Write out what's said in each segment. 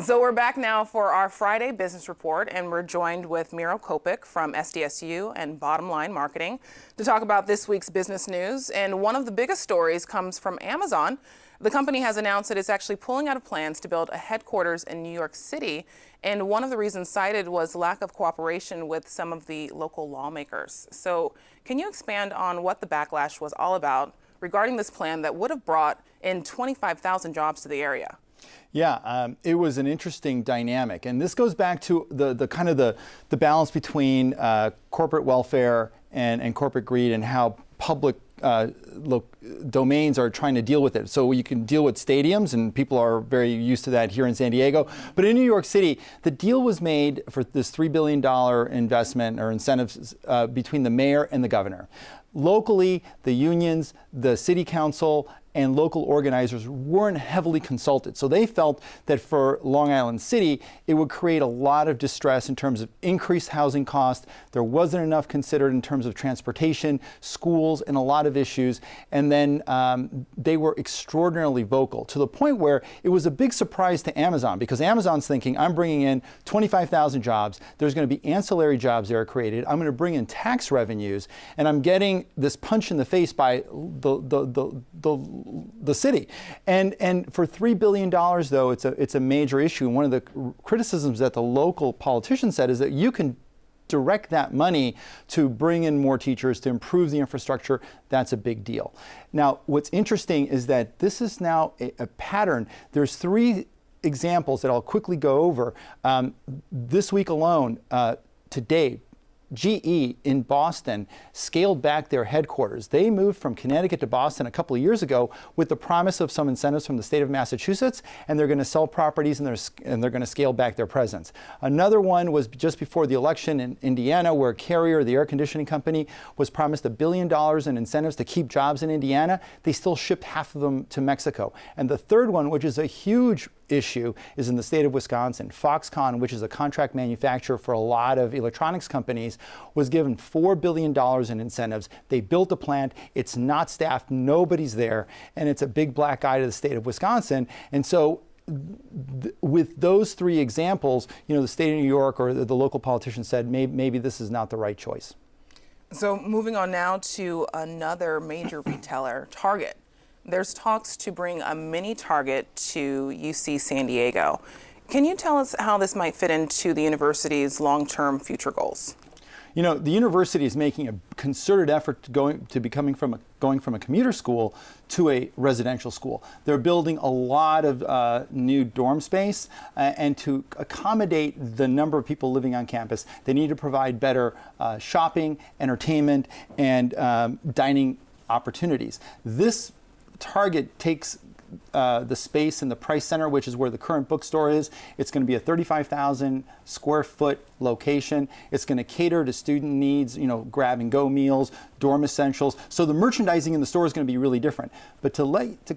So we're back now for our Friday business report, and we're joined with Miro Kopik from SDSU and Bottom Line Marketing to talk about this week's business news. And one of the biggest stories comes from Amazon. The company has announced that it's actually pulling out of plans to build a headquarters in New York City. And one of the reasons cited was lack of cooperation with some of the local lawmakers. So can you expand on what the backlash was all about regarding this plan that would have brought in 25,000 jobs to the area? Yeah, it was an interesting dynamic, and this goes back to the kind of the balance between corporate welfare and corporate greed, and how public domains are trying to deal with it. So you can deal with stadiums, and people are very used to that here in San Diego. But in New York City, the deal was made for this $3 billion investment or incentives between the mayor and the governor. Locally, the unions, the city council, and local organizers weren't heavily consulted. So they felt that for Long Island City, it would create a lot of distress in terms of increased housing costs. There wasn't enough considered in terms of transportation, schools, and a lot of issues. And then they were extraordinarily vocal, to the point where it was a big surprise to Amazon, because Amazon's thinking, I'm bringing in 25,000 jobs. There's going to be ancillary jobs that are created. I'm going to bring in tax revenues, and I'm getting this punch in the face by the city. And for $3 billion, though, it's a major issue. And one of the criticisms that the local politicians said is that you can direct that money to bring in more teachers, to improve the infrastructure. That's a big deal. Now, what's interesting is that this is now a pattern. There's three examples that I'll quickly go over. This week alone, today, GE in Boston scaled back their headquarters. They moved from Connecticut to Boston a couple of years ago with the promise of some incentives from the state of Massachusetts, and they're going to sell properties, and they're going to scale back their presence. Another one was just before the election in Indiana, where Carrier, the air conditioning company, was promised $1 billion in incentives to keep jobs in Indiana. They still shipped half of them to Mexico. And the third one, which is a huge issue, is in the state of Wisconsin. Foxconn, which is a contract manufacturer for a lot of electronics companies, was given $4 billion in incentives. They built a plant. It's not staffed. Nobody's there. And it's a big black eye to the state of Wisconsin. And so with those three examples, the state of New York or the local politicians said maybe this is not the right choice. So moving on now to another major retailer, Target. There's talks to bring a mini Target to UC San Diego. Can you tell us how this might fit into the university's long-term future goals? The university is making a concerted effort to going from a commuter school to a residential school. They're building a lot of new dorm space, and to accommodate the number of people living on campus, they need to provide better shopping, entertainment, and dining opportunities. This Target takes the space in the Price Center, which is where the current bookstore is. It's going to be a 35,000 square foot location. It's going to cater to student needs, grab and go meals, dorm essentials. So the merchandising in the store is going to be really different. But to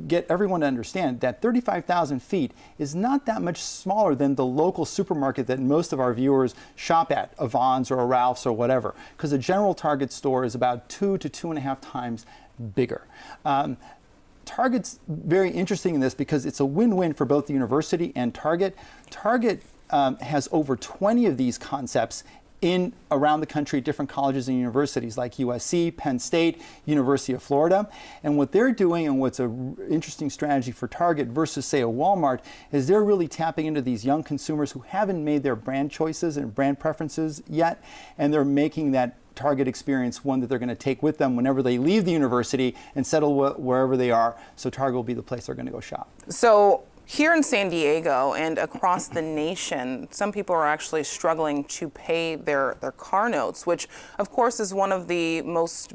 get everyone to understand that 35,000 feet is not that much smaller than the local supermarket that most of our viewers shop at, a Vons or a Ralph's or whatever, because a general Target store is about 2 to 2.5 times bigger. Target's very interesting in this because it's a win-win for both the university and Target. Target has over 20 of these concepts around the country at different colleges and universities like USC, Penn State, University of Florida. And what they're doing, and what's an interesting strategy for Target versus, say, a Walmart, is they're really tapping into these young consumers who haven't made their brand choices and brand preferences yet, and they're making that Target experience one that they're going to take with them whenever they leave the university and settle wherever they are. So Target will be the place they're going to go shop. So here in San Diego and across the nation, some people are actually struggling to pay their car notes, which of course is one of the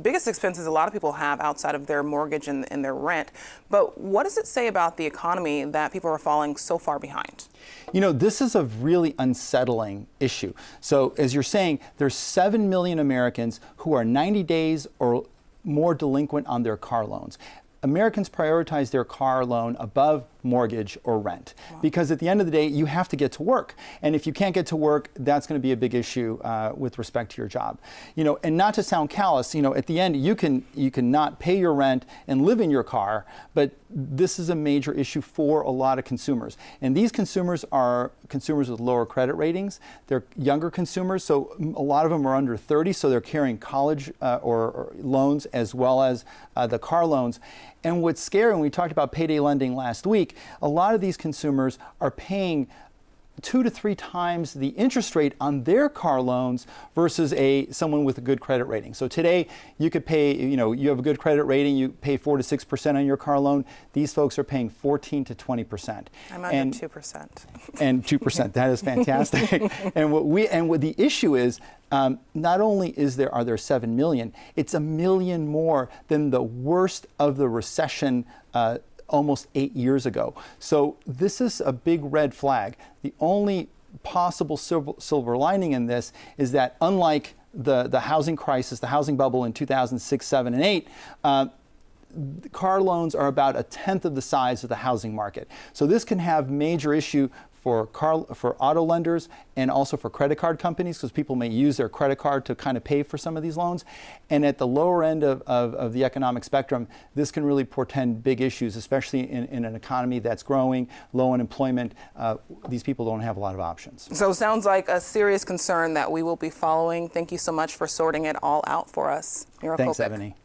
biggest expenses a lot of people have outside of their mortgage and their rent. But what does it say about the economy that people are falling so far behind? This is a really unsettling issue. So as you're saying, there's 7 million Americans who are 90 days or more delinquent on their car loans. Americans prioritize their car loan above mortgage or rent. Because at the end of the day, you have to get to work. And if you can't get to work, that's going to be a big issue with respect to your job. And not to sound callous, at the end, you can not pay your rent and live in your car, but this is a major issue for a lot of consumers. And these consumers are consumers with lower credit ratings. They're younger consumers, so a lot of them are under 30, so they're carrying college or loans as well as the car loans. And what's scary, when we talked about payday lending last week, a lot of these consumers are paying 2 to 3 times the interest rate on their car loans versus someone with a good credit rating. So today you could pay, you have a good credit rating, you pay 4 to 6% on your car loan. These folks are paying 14 to 20%. I'm under 2%. And 2%, that is fantastic. and what the issue is, not only are there 7 million, it's 1 million more than the worst of the recession almost 8 years ago. So this is a big red flag. The only possible silver lining in this is that unlike the housing crisis, the housing bubble in 2006, 7, and 8, car loans are about 1/10 of the size of the housing market. So this can have major issue for auto lenders and also for credit card companies, because people may use their credit card to kind of pay for some of these loans. And at the lower end of the economic spectrum, this can really portend big issues, especially in an economy that's growing, low unemployment. These people don't have a lot of options. So it sounds like a serious concern that we will be following. Thank you so much for sorting it all out for us, Mira Thanks, Kopik. Ebony.